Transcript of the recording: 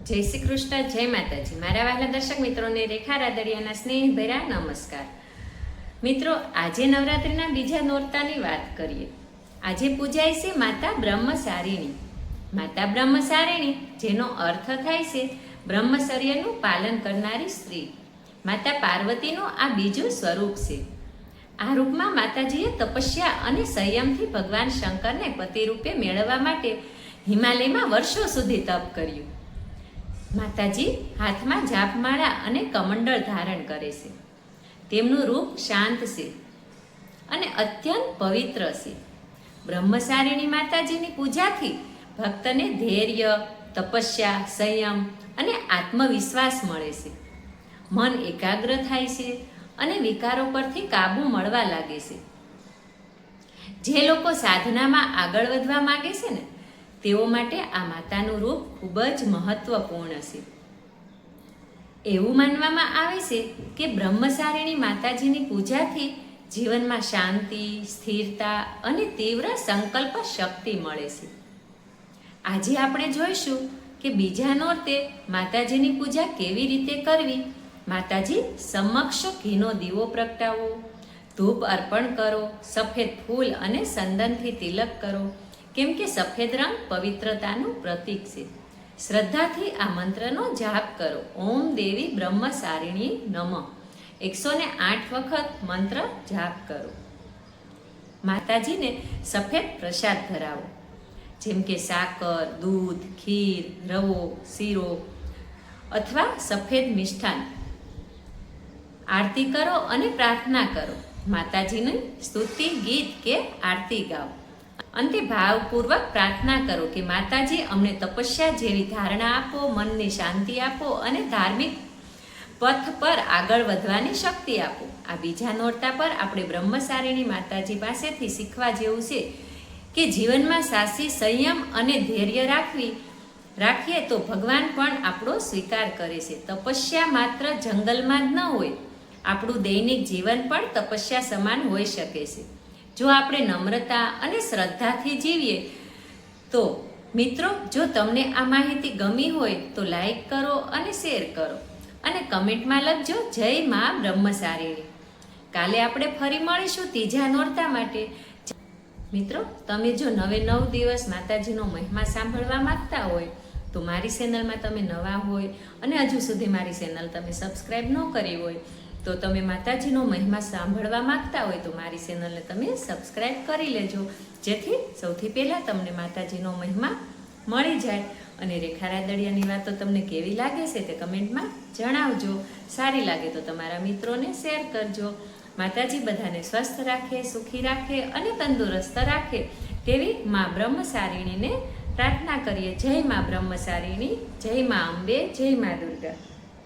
જય શ્રી કૃષ્ણ, જય માતાજી. મારા વહાલા દર્શક મિત્રોને રેખા રાદડિયાના સ્નેહભર્યા નમસ્કાર. મિત્રો, આજે નવરાત્રિના બીજા નોરતાની વાત કરીએ. આજે પૂજાય છે માતા બ્રહ્મચારિણી. માતા બ્રહ્મચારિણી, જેનો અર્થ થાય છે બ્રહ્મચર્યનું પાલન કરનારી સ્ત્રી. માતા પાર્વતીનું આ બીજું સ્વરૂપ છે. આ રૂપમાં માતાજીએ તપસ્યા અને સંયમથી ભગવાન શંકરને પતિ રૂપે મેળવવા માટે હિમાલયમાં વર્ષો સુધી તપ કર્યું. માતાજી હાથમાં જાપમાળા અને કમંડળ ધારણ કરે છે. તેમનું રૂપ શાંત છે અને અત્યંત પવિત્ર છે. બ્રહ્મચારિણી માતાજીની પૂજાથી ભક્તને ધૈર્ય, તપસ્યા, સંયમ અને આત્મવિશ્વાસ મળે છે. મન એકાગ્ર થાય છે અને વિકારો પરથી કાબુ મળવા લાગે છે. જે લોકો સાધનામાં આગળ વધવા માંગે છે ને, તેઓ માટે આ માતાનું રૂપ ખૂબ જ મહત્વપૂર્ણ છે. એવું માનવામાં આવે છે કે બ્રહ્મચારિણી માતાજીની પૂજાથી જીવનમાં શાંતિ, સ્થિરતા અને તીવ્ર સંકલ્પ શક્તિ મળે છે. આજે આપણે જોઈશું કે બીજા નોરતે માતાજીની પૂજા કેવી રીતે કરવી. માતાજી સમક્ષ ઘીનો દીવો પ્રગટાવો, ધૂપ અર્પણ કરો, સફેદ ફૂલ અને ચંદનથી તિલક કરો, કેમ કે સફેદ રંગ પવિત્રતાનું પ્રતીક છે. શ્રદ્ધાથી આ મંત્રનો જાપ કરો. ઓમ દેવી બ્રહ્મચારિણી નમઃ 108 વખત મંત્ર જાપ કરો. માતાજીને સફેદ પ્રસાદ ધરાવો, જેમ કે સાકર, દૂધ, ખીર, રવો, શીરો અથવા સફેદ મિષ્ટાન. આરતી કરો અને પ્રાર્થના કરો. માતાજીની સ્તુતિ ગીત કે આરતી ગાઓ. અંતે ભાવપૂર્વક પ્રાર્થના કરો કે માતાજી અમને તપસ્યા જેવી ધારણા આપો, મનની શાંતિ આપો અને ધાર્મિક પથ પર આગળ વધવાની શક્તિ આપો. આ બીજા નોરતા પર આપણે બ્રહ્મચારિણી માતાજી પાસેથી શીખવા જેવું છે કે જીવનમાં સાચી સંયમ અને ધૈર્ય રાખીએ તો ભગવાન પણ આપણો સ્વીકાર કરે છે. તપસ્યા માત્ર જંગલમાં જ ન હોય, આપણું દૈનિક જીવન પણ તપસ્યા સમાન હોઈ શકે છે. જો આપણે નમ્રતા અને શ્રદ્ધાથી જીવીએ તો. મિત્રો, જો તમને આ માહિતી ગમી હોય તો લાઈક કરો અને શેર કરો અને કમેન્ટમાં લખજો જય મા બ્રહ્મચારિણી. કાલે આપણે ફરી મળીશું ત્રીજા નોરતા માટે. મિત્રો, તમે જો 9 દિવસ માતાજીનો મહિમા સાંભળવા માંગતા હોય તો મારી ચેનલમાં તમે નવા હોય અને હજુ સુધી મારી ચેનલ તમે સબસ્ક્રાઈબ ન કરી હોય તો તમે માતાજીનો મહિમા સાંભળવા માંગતા હોય તો મારી ચેનલને તમે સબસ્ક્રાઈબ કરી લેજો, જેથી સૌથી પહેલાં તમને માતાજીનો મહિમા મળી જાય. અને રેખા રાદડિયાની વાતો તમને કેવી લાગે છે તે કમેન્ટમાં જણાવજો. સારી લાગે તો તમારા મિત્રોને શેર કરજો. માતાજી બધાને સ્વસ્થ રાખે, સુખી રાખે અને તંદુરસ્ત રાખે તેવી મા બ્રહ્મચારિણીને પ્રાર્થના કરીએ. જય મા બ્રહ્મચારિણી, જય મા અંબે, જય મા દુર્ગા.